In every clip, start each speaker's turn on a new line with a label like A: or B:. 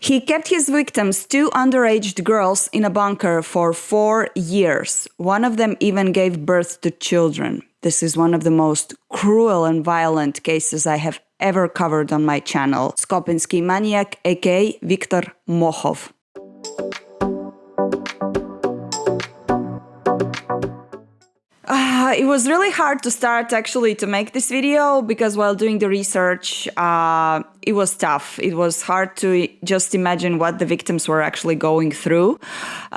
A: He kept his victims, 2 underage girls, in a bunker for 4 years. One of them even gave birth to children. This is one of the most cruel and violent cases I have ever covered on my channel. Skopinski Maniac, aka Viktor Mokhov. It was really hard to start actually to make this video because while doing the research, it was tough. It was hard to just imagine what the victims were actually going through.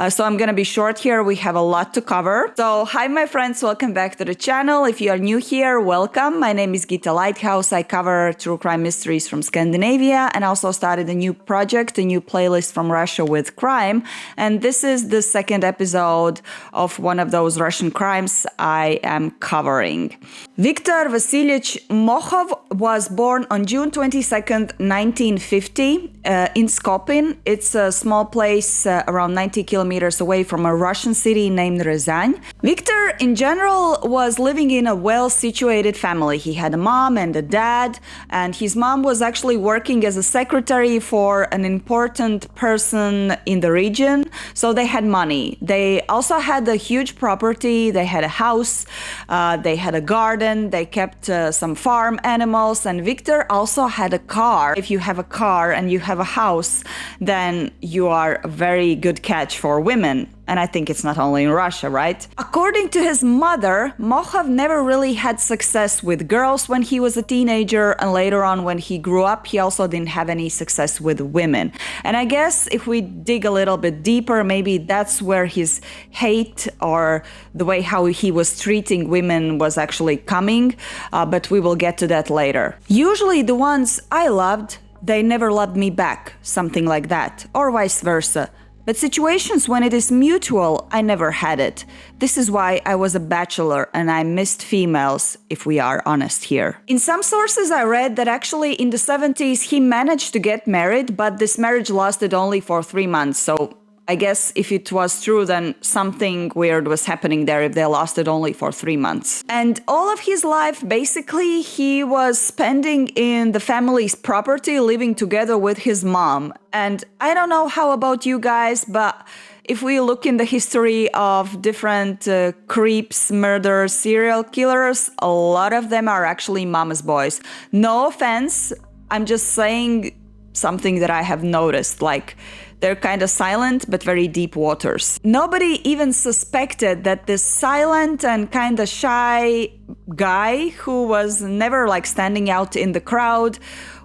A: So I'm going to be short here. We have a lot to cover. So hi, my friends. Welcome back to the channel. If you are new here, welcome. My name is Gita Lighthouse. I cover true crime mysteries from Scandinavia and also started a new project, a new playlist from Russia with crime. And this is the second episode of one of those Russian crimes I am covering. Viktor Vasilyevich Mokhov was born on June 22nd, 1950 in Skopin. It's a small place around 90 kilometers away from a Russian city named Ryazan. Viktor, in general, was living in a well-situated family. He had a mom and a dad, and his mom was actually working as a secretary for an important person in the region, so they had money. They also had a huge property. They had a house, they had a garden, they kept some farm animals, and Viktor also had a car. If you have a car and you have a house, then you are a very good catch for women. And I think it's not only in Russia, right? According to his mother, Mokhov never really had success with girls when he was a teenager, and later on when he grew up, he also didn't have any success with women. And I guess if we dig a little bit deeper, maybe that's where his hate or the way how he was treating women was actually coming, but we will get to that later. Usually the ones I loved, they never loved me back, something like that, or vice versa. But situations when it is mutual, I never had it. This is why I was a bachelor and I missed females, if we are honest here. In some sources I read that actually in the 70s he managed to get married, but this marriage lasted only for 3 months. So I guess if it was true, then something weird was happening there if they lasted only for 3 months. And all of his life, basically, he was spending in the family's property, living together with his mom. And I don't know how about you guys, but if we look in the history of different creeps, murderers, serial killers, a lot of them are actually mama's boys. No offense, I'm just saying something that I have noticed, like they're kind of silent, but very deep waters. Nobody even suspected that this silent and kind of shy guy who was never like standing out in the crowd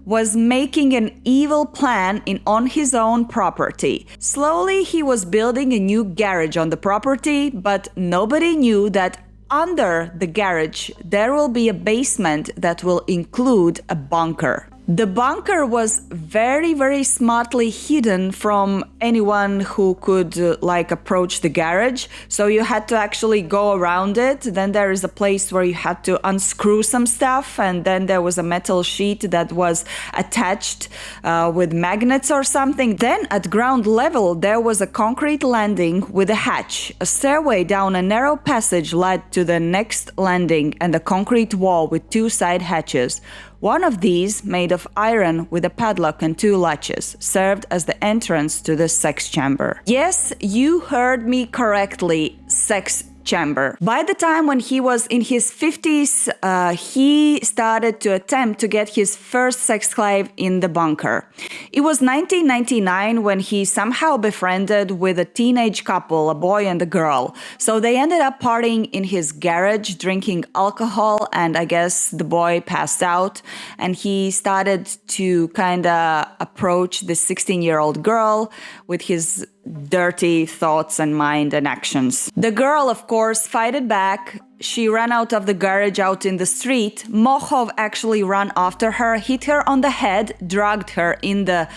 A: was making an evil plan on his own property. Slowly, he was building a new garage on the property, but nobody knew that under the garage, there will be a basement that will include a bunker. The bunker was very, very smartly hidden from anyone who could approach the garage. So you had to actually go around it. Then there is a place where you had to unscrew some stuff. And then there was a metal sheet that was attached with magnets or something. Then at ground level, there was a concrete landing with a hatch. A stairway down a narrow passage led to the next landing and a concrete wall with 2 side hatches. One of these, made of iron with a padlock and 2 latches, served as the entrance to the sex chamber. Yes, you heard me correctly, sex chamber. By the time when he was in his 50s, he started to attempt to get his first sex slave in the bunker. It was 1999 when he somehow befriended with a teenage couple, a boy and a girl. So they ended up partying in his garage, drinking alcohol, and I guess the boy passed out, and he started to kind of approach this 16-year-old girl with his dirty thoughts and mind and actions. The girl, of course, fighted back. She ran out of the garage out in the street. Mokhov actually ran after her, hit her on the head, dragged her in the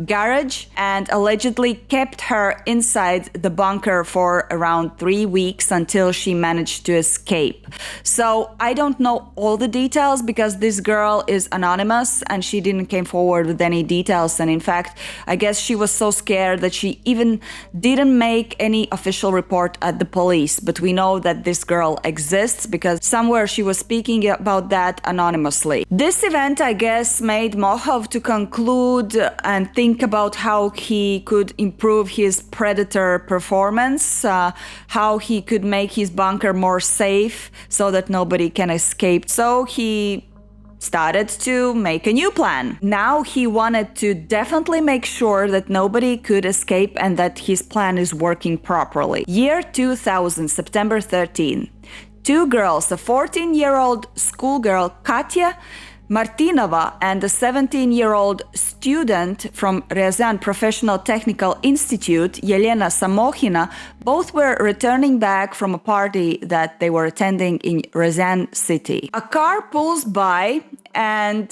A: garage, and allegedly kept her inside the bunker for around 3 weeks until she managed to escape. So I don't know all the details because this girl is anonymous and she didn't come forward with any details. And in fact, I guess she was so scared that she even didn't make any official report at the police. But we know that this girl girl exists, because somewhere she was speaking about that anonymously. This event, I guess, made Mohov to conclude and think about how he could improve his predator performance, how he could make his bunker more safe so that nobody can escape. So he started to make a new plan. Now he wanted to definitely make sure that nobody could escape and that his plan is working properly. Year 2000, September 13. Two girls, a 14-year-old schoolgirl, Katya Martinova, and a 17-year-old student from Ryazan Professional Technical Institute, Yelena Samokhina, both were returning back from a party that they were attending in Ryazan city. A car pulls by, and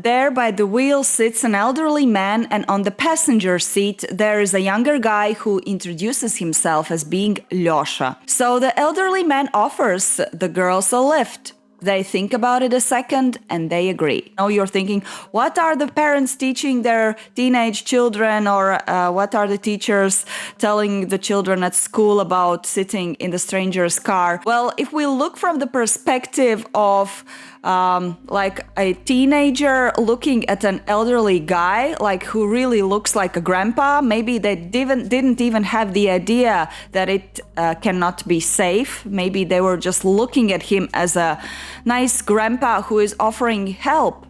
A: there by the wheel sits an elderly man, and on the passenger seat there is a younger guy who introduces himself as being Lyosha. So the elderly man offers the girls a lift. They think about it a second and they agree. Now you're thinking, what are the parents teaching their teenage children, or what are the teachers telling the children at school about sitting in the stranger's car? Well, if we look from the perspective of like a teenager looking at an elderly guy, like who really looks like a grandpa, maybe they didn't even have the idea that it cannot be safe. Maybe they were just looking at him as a nice grandpa who is offering help.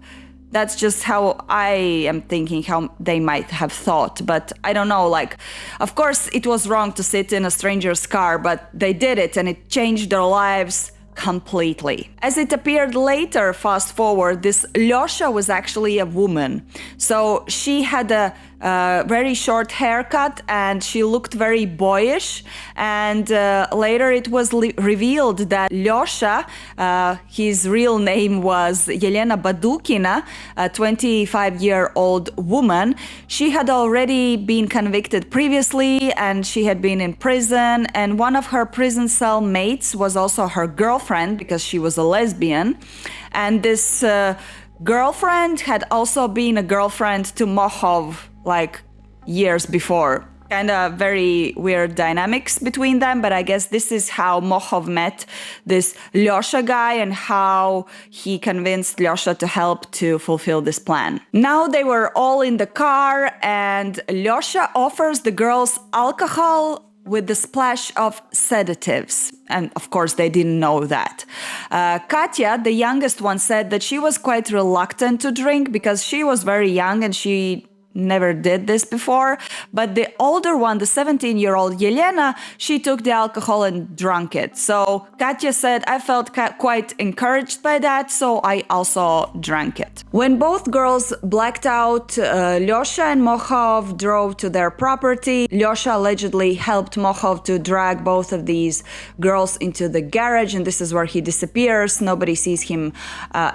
A: That's just how I am thinking, how they might have thought. But I don't know, like, of course it was wrong to sit in a stranger's car, but they did it and it changed their lives completely. As it appeared later, fast forward, this Lyosha was actually a woman. So she had a very short haircut and she looked very boyish. And later it was revealed that Lyosha, his real name was Yelena Badukina, a 25-year-old woman. She had already been convicted previously and she had been in prison. And one of her prison cell mates was also her girlfriend, because she was a lesbian. And this girlfriend had also been a girlfriend to Mohov like years before. Kind of very weird dynamics between them, but I guess this is how Mohov met this Lyosha guy and how he convinced Lyosha to help to fulfill this plan. Now they were all in the car and Lyosha offers the girls alcohol with the splash of sedatives. And of course, they didn't know that. Katya, the youngest one, said that she was quite reluctant to drink because she was very young and she never did this before. But the older one, the 17-year-old Yelena, she took the alcohol and drank it. So Katya said, I felt quite encouraged by that, so I also drank it. When both girls blacked out, Lyosha and Mohov drove to their property. Lyosha allegedly helped Mohov to drag both of these girls into the garage, and this is where he disappears. Nobody sees him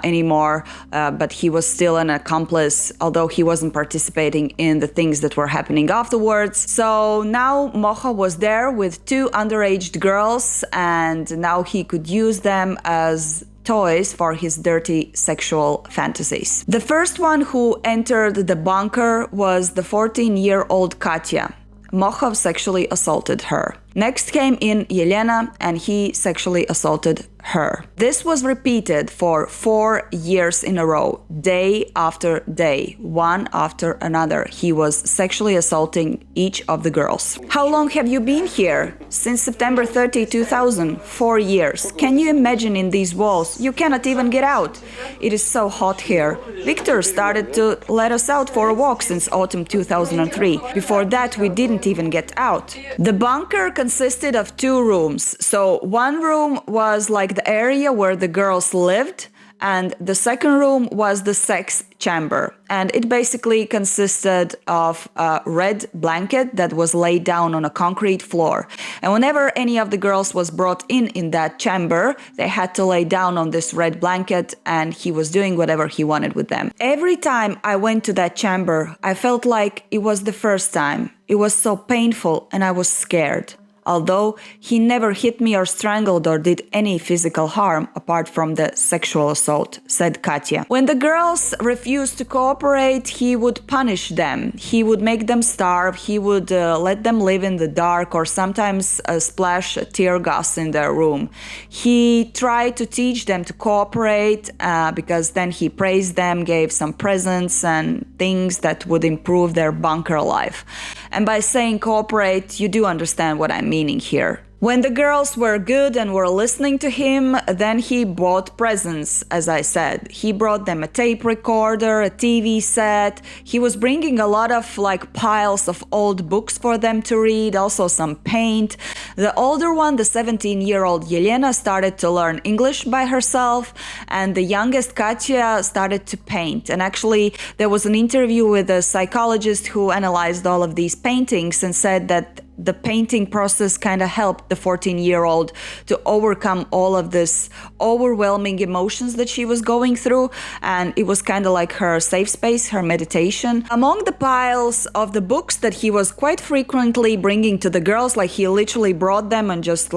A: anymore, but he was still an accomplice, although he wasn't participating in the things that were happening afterwards. So now Mohov was there with two underage girls, and now he could use them as toys for his dirty sexual fantasies. The first one who entered the bunker was the 14-year-old Katya. Mohov sexually assaulted her. Next came in Yelena, and he sexually assaulted her. This was repeated for 4 years in a row, day after day, one after another. He was sexually assaulting each of the girls. How long have you been here? Since September 30, 2000, 4 years. Can you imagine in these walls? You cannot even get out. It is so hot here. Victor started to let us out for a walk since autumn 2003. Before that, we didn't even get out. The bunker consisted of 2 rooms. So one room was like the area where the girls lived, and the second room was the sex chamber. And it basically consisted of a red blanket that was laid down on a concrete floor. And whenever any of the girls was brought in that chamber, they had to lay down on this red blanket, and he was doing whatever he wanted with them. Every time I went to that chamber, I felt like it was the first time. It was so painful and I was scared. although he never hit me or strangled or did any physical harm apart from the sexual assault, said Katya. When the girls refused to cooperate, he would punish them. He would make them starve. He would let them live in the dark or sometimes splash tear gas in their room. He tried to teach them to cooperate because then he praised them, gave some presents and things that would improve their bunker life. And by saying cooperate, you do understand what I'm meaning here. When the girls were good and were listening to him, then he bought presents, as I said. He brought them a tape recorder, a TV set. He was bringing a lot of piles of old books for them to read, also some paint. The older one, the 17-year-old Yelena, started to learn English by herself, and the youngest Katya started to paint. And actually, there was an interview with a psychologist who analyzed all of these paintings and said that the painting process kind of helped the 14-year-old to overcome all of this overwhelming emotions that she was going through, and it was kind of like her safe space, her meditation. Among the piles of the books that he was quite frequently bringing to the girls, he literally brought them and just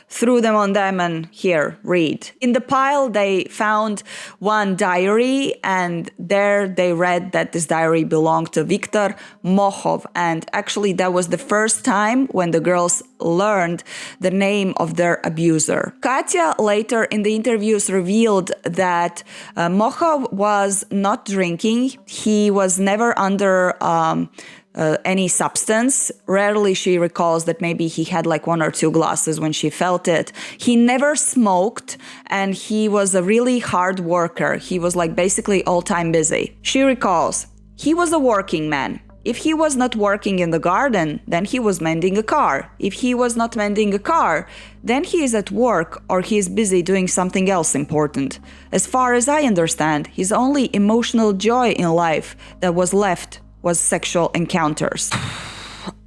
A: threw them on them and here, read. In the pile, they found one diary, and there they read that this diary belonged to Viktor Mohov, and actually that was the first time when the girls learned the name of their abuser. Katya later in the interviews revealed that Mohov was not drinking. He was never under any substance. Rarely she recalls that maybe he had 1 or 2 glasses when she felt it. He never smoked, and he was a really hard worker. He was basically all-time busy. She recalls, he was a working man. If he was not working in the garden, then he was mending a car. If he was not mending a car, then he is at work or he is busy doing something else important. As far as I understand, his only emotional joy in life that was left was sexual encounters.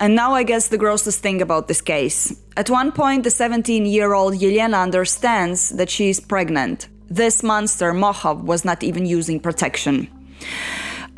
A: And now I guess the grossest thing about this case. At one point, the 17-year-old Yelena understands that she is pregnant. This monster, Mohov, was not even using protection.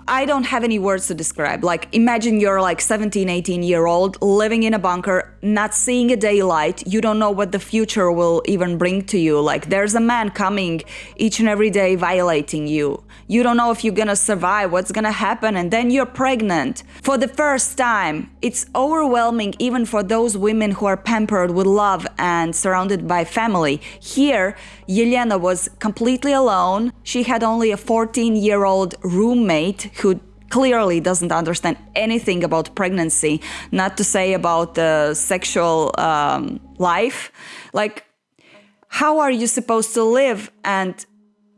A: I don't have any words to describe. Imagine you're 17, 18-year-old living in a bunker, not seeing a daylight. You don't know what the future will even bring to you. There's a man coming each and every day violating you. You don't know if you're gonna survive, what's gonna happen, and then you're pregnant. For the first time, it's overwhelming even for those women who are pampered with love and surrounded by family. Here, Yelena was completely alone. She had only a 14-year-old roommate who clearly doesn't understand anything about pregnancy, not to say about the sexual life. How are you supposed to live and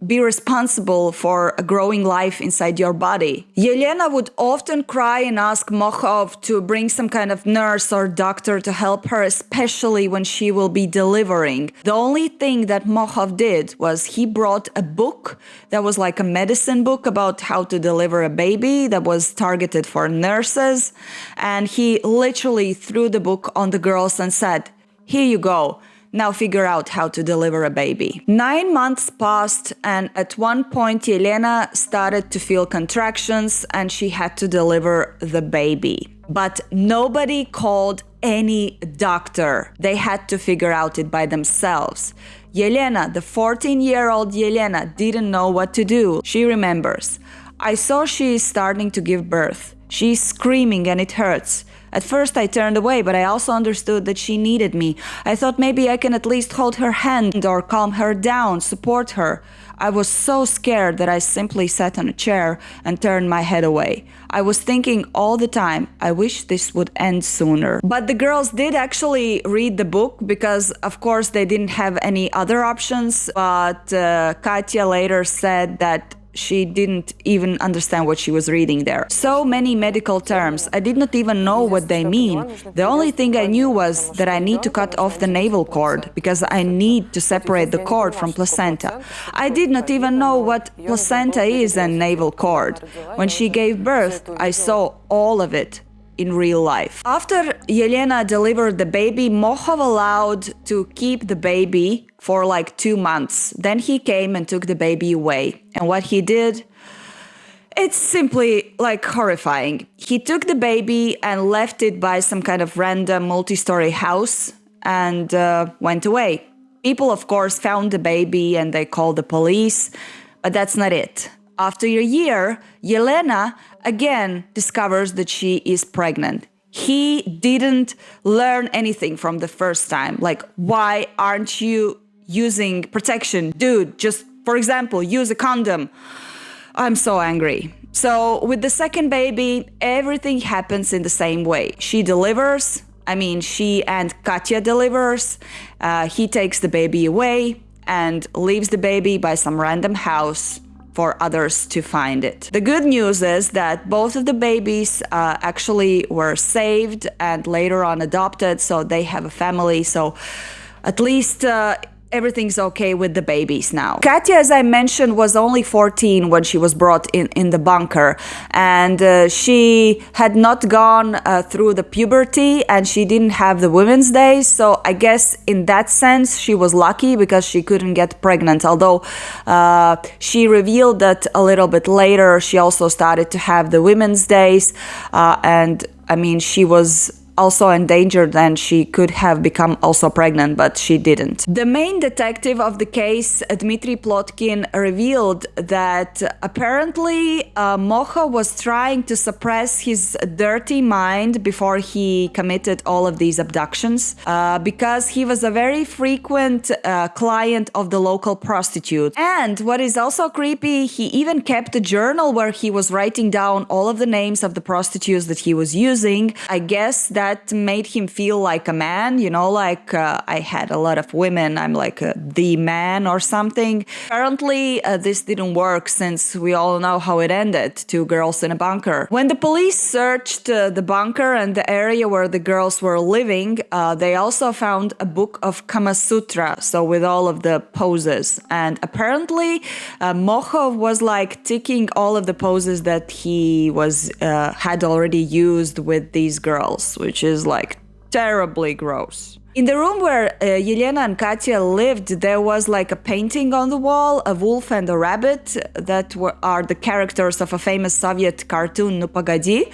A: be responsible for a growing life inside your body? Yelena would often cry and ask Mohov to bring some kind of nurse or doctor to help her, especially when she will be delivering. The only thing that Mohov did was he brought a book that was a medicine book about how to deliver a baby that was targeted for nurses, and he literally threw the book on the girls and said, "Here you go. Now figure out how to deliver a baby." 9 months passed, and at one point Yelena started to feel contractions and she had to deliver the baby. But nobody called any doctor. They had to figure out it by themselves. Yelena, the 14-year-old Yelena, didn't know what to do. She remembers, "I saw she is starting to give birth. She's screaming and it hurts. At first I turned away, but I also understood that she needed me. I thought maybe I can at least hold her hand or calm her down, support her. I was so scared that I simply sat on a chair and turned my head away. I was thinking all the time, I wish this would end sooner." But the girls did actually read the book because, of course, they didn't have any other options. But Katya later said that she didn't even understand what she was reading there. So many medical terms. I did not even know what they mean. The only thing I knew was that I need to cut off the navel cord because I need to separate the cord from placenta. I did not even know what placenta is and navel cord. When she gave birth, I saw all of it in real life. After Yelena delivered the baby, Mohov allowed to keep the baby for 2 months. Then he came and took the baby away. And what he did, It's simply like horrifying. He took the baby and left it by some kind of random multi-story house and went away. People, of course, found the baby and they called the police, but that's not it. After a year, Yelena again discovers that she is pregnant. He didn't learn anything from the first time. Like, why aren't you using protection? Dude, just, for example, use a condom. I'm so angry. So with the second baby, everything happens in the same way. She delivers. She and Katya delivers. He takes the baby away and leaves the baby by some random house for others to find it. The good news is that both of the babies actually were saved and later on adopted, so they have a family. So at least everything's okay with the babies now. Katya, as I mentioned, was only 14 when she was brought in the bunker, and she had not gone through the puberty and she didn't have the women's days. So I guess in that sense she was lucky because she couldn't get pregnant, although she revealed that a little bit later she also started to have the women's days, she was also endangered and she could have become also pregnant, but she didn't. The main detective of the case, Dmitry Plotkin, revealed that apparently Mocha was trying to suppress his dirty mind before he committed all of these abductions because he was a very frequent client of the local prostitute. And what is also creepy, he even kept a journal where he was writing down all of the names of the prostitutes that he was using. I guess that made him feel like a man, I had a lot of women, I'm like the man or something. Apparently, this didn't work since we all know how it ended, 2 girls in a bunker. When the police searched the bunker and the area where the girls were living, they also found a book of Kama Sutra, so with all of the poses. And apparently, Mocha was like ticking all of the poses that he had already used with these girls, which is like terribly gross. In the room where Yelena and Katya lived, there was like a painting on the wall, a wolf and a rabbit that are the characters of a famous Soviet cartoon, Nu Pogodi.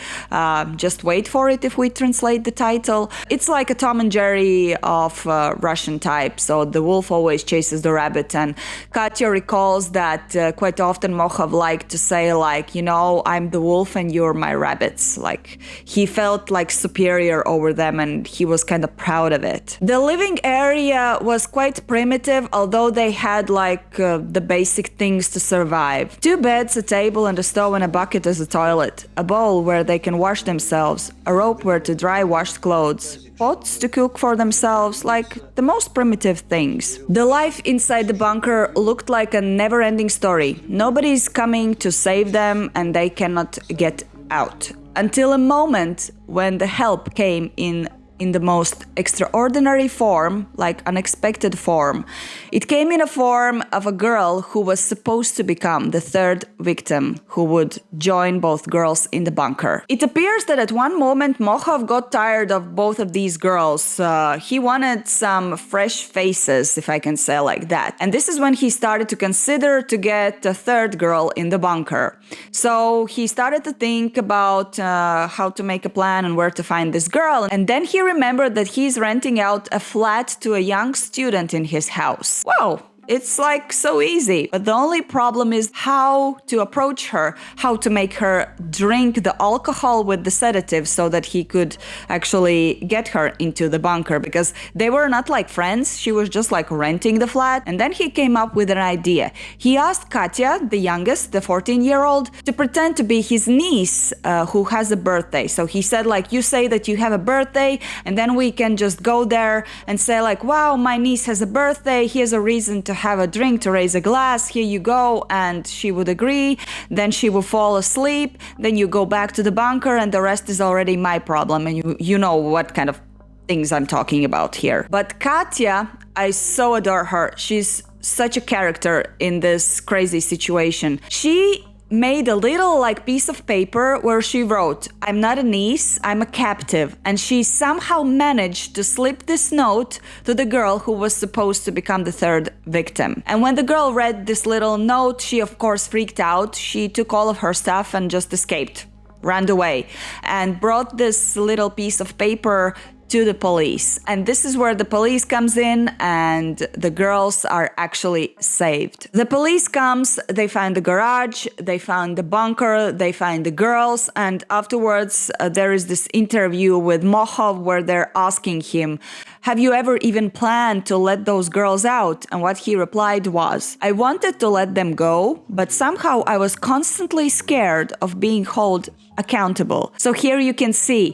A: Just wait for it if we translate the title. It's like a Tom and Jerry of Russian type, so the wolf always chases the rabbit. And Katya recalls that quite often Mochav liked to say like, I'm the wolf and you're my rabbits. Like, he felt like superior over them and he was kind of proud of it. The living area was quite primitive, although they had the basic things to survive. 2 beds, a table and a stove and a bucket as a toilet, a bowl where they can wash themselves, a rope where to dry washed clothes, pots to cook for themselves, like the most primitive things. The life inside the bunker looked like a never-ending story. Nobody's coming to save them and they cannot get out. Until a moment when the help came in the most extraordinary form, like unexpected form. It came in a form of a girl who was supposed to become the 3rd victim who would join both girls in the bunker. It appears that at one moment Mochav got tired of both of these girls. He wanted some fresh faces, if I can say like that. And this is when he started to consider to get a 3rd girl in the bunker. So he started to think about how to make a plan and where to find this girl. And then he remembered that he's renting out a flat to a young student in his house. Wow! It's like so easy. But the only problem is how to approach her, how to make her drink the alcohol with the sedative so that he could actually get her into the bunker, because they were not like friends. She was just like renting the flat. And then he came up with an idea. He asked Katya, the youngest, the 14-year-old, to pretend to be his niece who has a birthday. So he said like, you say that you have a birthday and then we can just go there and say like, wow, my niece has a birthday. Here's a reason to have a drink, to raise a glass, here you go. And she would agree, then she would fall asleep, then you go back to the bunker and the rest is already my problem, and you know what kind of things I'm talking about here. But Katya, I so adore her. She's such a character in this crazy situation. She made a little like piece of paper where she wrote, "I'm not a niece, I'm a captive." And she somehow managed to slip this note to the girl who was supposed to become the third victim. And when the girl read this little note, she of course freaked out. She took all of her stuff and just escaped, ran away, and brought this little piece of paper to the police. And this is where the police comes in and the girls are actually saved. The police comes, they find the garage, they found the bunker, they find the girls, and afterwards there is this interview with Mohov where they're asking him, "Have you ever even planned to let those girls out?" And what he replied was, "I wanted to let them go, but somehow I was constantly scared of being held accountable." So here you can see,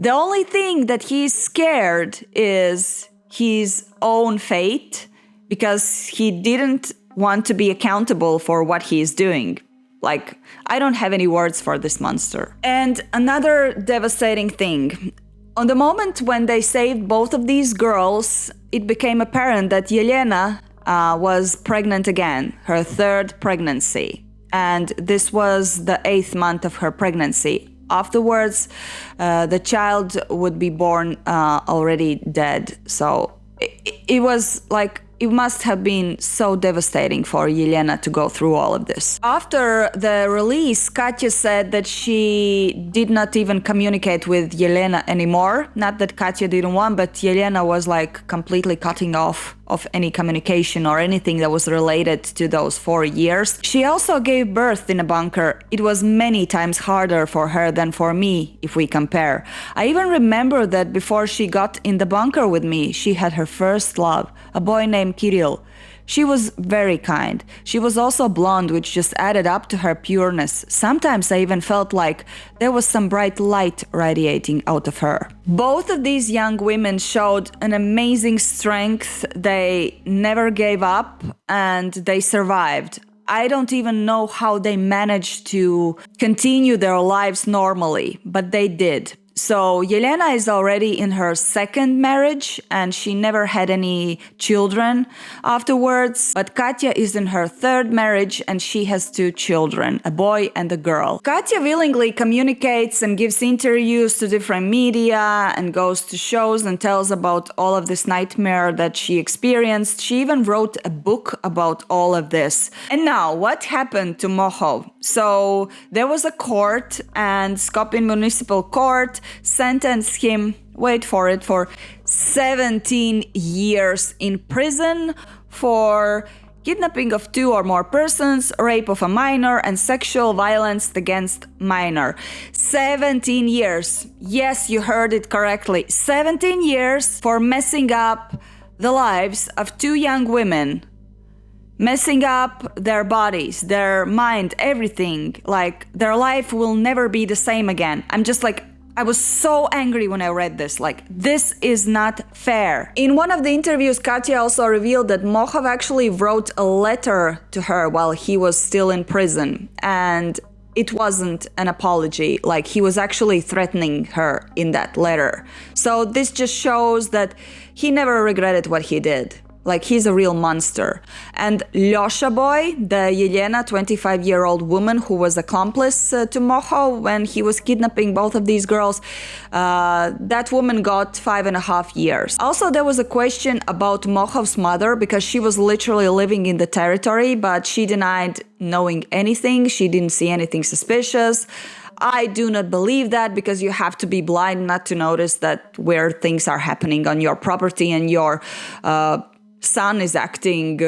A: the only thing that he's scared is his own fate, because he didn't want to be accountable for what he is doing. Like, I don't have any words for this monster. And another devastating thing. On the moment when they saved both of these girls, it became apparent that Yelena was pregnant again, her third pregnancy. And this was the 8th month of her pregnancy. Afterwards, the child would be born already dead. So it was like, it must have been so devastating for Yelena to go through all of this. After the release, Katya said that she did not even communicate with Yelena anymore. Not that Katya didn't want, but Yelena was like completely cutting off of any communication or anything that was related to those 4 years. She also gave birth in a bunker. It was many times harder for her than for me, if we compare. I even remember that before she got in the bunker with me, she had her first love, a boy named Kirill. She was very kind. She was also blonde, which just added up to her pureness. Sometimes I even felt like there was some bright light radiating out of her. Both of these young women showed an amazing strength. They never gave up and they survived. I don't even know how they managed to continue their lives normally, but they did. So Yelena is already in her second marriage and she never had any children afterwards. But Katya is in her third marriage and she has 2 children, a boy and a girl. Katya willingly communicates and gives interviews to different media and goes to shows and tells about all of this nightmare that she experienced. She even wrote a book about all of this. And now, what happened to Mohov? So there was a court, and Skopje Municipal Court sentenced him, wait for it, for 17 years in prison for kidnapping of 2 or more persons, rape of a minor, and sexual violence against minor. 17 years. Yes, you heard it correctly. 17 years for messing up the lives of 2 young women. Messing up their bodies, their mind, everything. Like, their life will never be the same again. I'm just like, I was so angry when I read this. Like, this is not fair. In one of the interviews, Katya also revealed that Mohov actually wrote a letter to her while he was still in prison. And it wasn't an apology. Like, he was actually threatening her in that letter. So this just shows that he never regretted what he did. Like, he's a real monster. And Lyosha boy, the Yelena, 25-year-old woman who was accomplice to Mohov when he was kidnapping both of these girls, that woman got 5.5 years. Also, there was a question about Mohov's mother because she was literally living in the territory, but she denied knowing anything. She didn't see anything suspicious. I do not believe that, because you have to be blind not to notice that weird things are happening on your property and your son is acting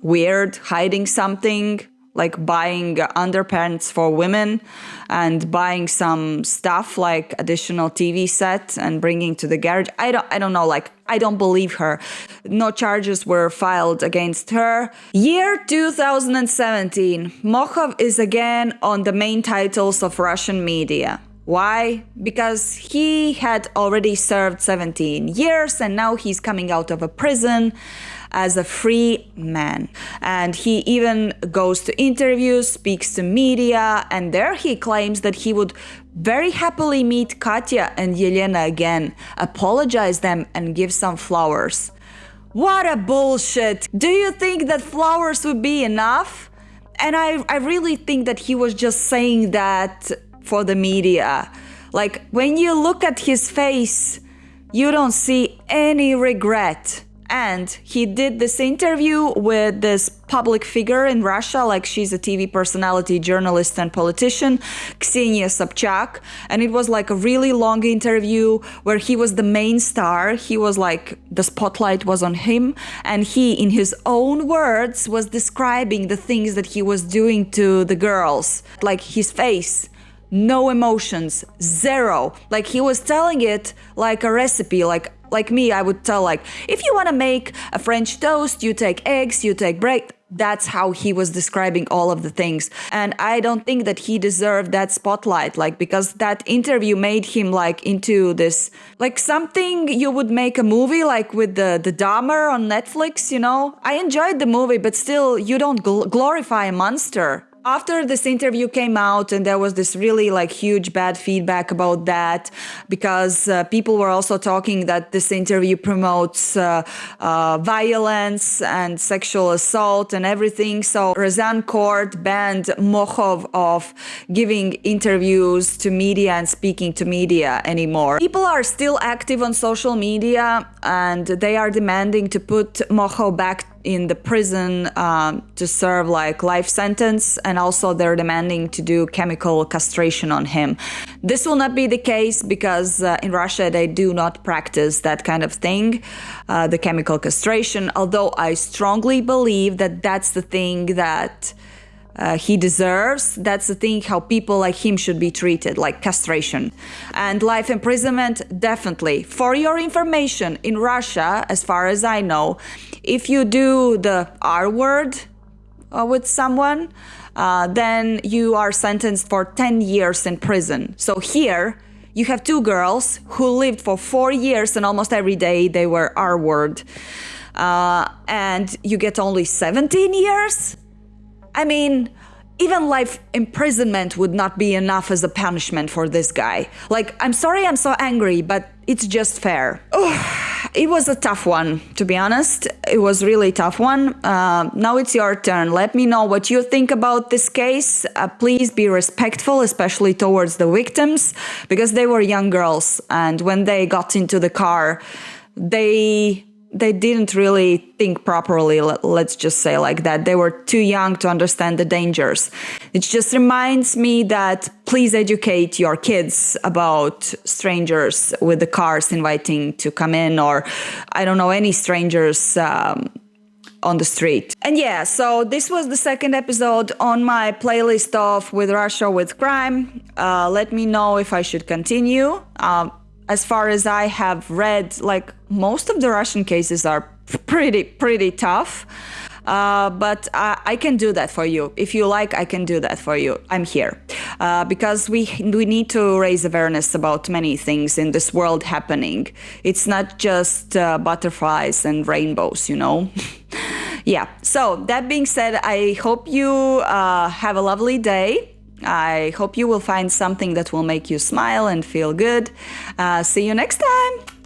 A: weird, hiding something, like buying underpants for women and buying some stuff like additional TV set and bringing to the garage. I don't know, like, I don't believe her. No charges were filed against her. Year 2017, Mohov is again on the main titles of Russian media. Why? Because he had already served 17 years and now he's coming out of a prison as a free man. And he even goes to interviews, speaks to media, and there he claims that he would very happily meet Katya and Yelena again, apologize them and give some flowers. What a bullshit! Do you think that flowers would be enough? And I really think that he was just saying that for the media. Like, when you look at his face, you don't see any regret. And he did this interview with this public figure in Russia, like she's a TV personality, journalist, and politician, Ksenia Sobchak. And it was like a really long interview where he was the main star. He was like, the spotlight was on him. And he, in his own words, was describing the things that he was doing to the girls. Like his face, no emotions, zero. Like he was telling it like a recipe, like me, I would tell, like, if you want to make a French toast, you take eggs, you take bread. That's how he was describing all of the things. And I don't think that he deserved that spotlight, like, because that interview made him like into this, like something you would make a movie like with the Dahmer on Netflix, you know? I enjoyed the movie, but still, you don't glorify a monster. After this interview came out, and there was this really like huge bad feedback about that, because people were also talking that this interview promotes violence and sexual assault and everything. So Razan court banned Mokhov of giving interviews to media and speaking to media anymore. People are still active on social media, and they are demanding to put Mokhov back in the prison to serve like life sentence, and also they're demanding to do chemical castration on him. This will not be the case because in Russia they do not practice that kind of thing, the chemical castration, although I strongly believe that that's the thing that he deserves. That's the thing how people like him should be treated, like castration. And life imprisonment, definitely. For your information, in Russia, as far as I know, if you do the R word with someone, then you are sentenced for 10 years in prison. So here, you have two girls who lived for 4 years and almost every day they were R word. And you get only 17 years? I mean, even life imprisonment would not be enough as a punishment for this guy. Like, I'm sorry I'm so angry, but it's just fair. It was a tough one, to be honest. It was really tough one. Now it's your turn. Let me know what you think about this case. Please be respectful, especially towards the victims, because they were young girls. And when they got into the car, they didn't really think properly, let's just say like that. They were too young to understand the dangers. It just reminds me that please educate your kids about strangers with the cars inviting to come in, or I don't know, any strangers on the street. And yeah, so this was the second episode on my playlist of With Russia with Crime. Let me know if I should continue. As far as I have read, like most of the Russian cases are pretty tough, but I can do that for you. If you like, I can do that for you. I'm here because we need to raise awareness about many things in this world happening. It's not just butterflies and rainbows, you know. Yeah. So that being said, I hope you have a lovely day. I hope you will find something that will make you smile and feel good. See you next time.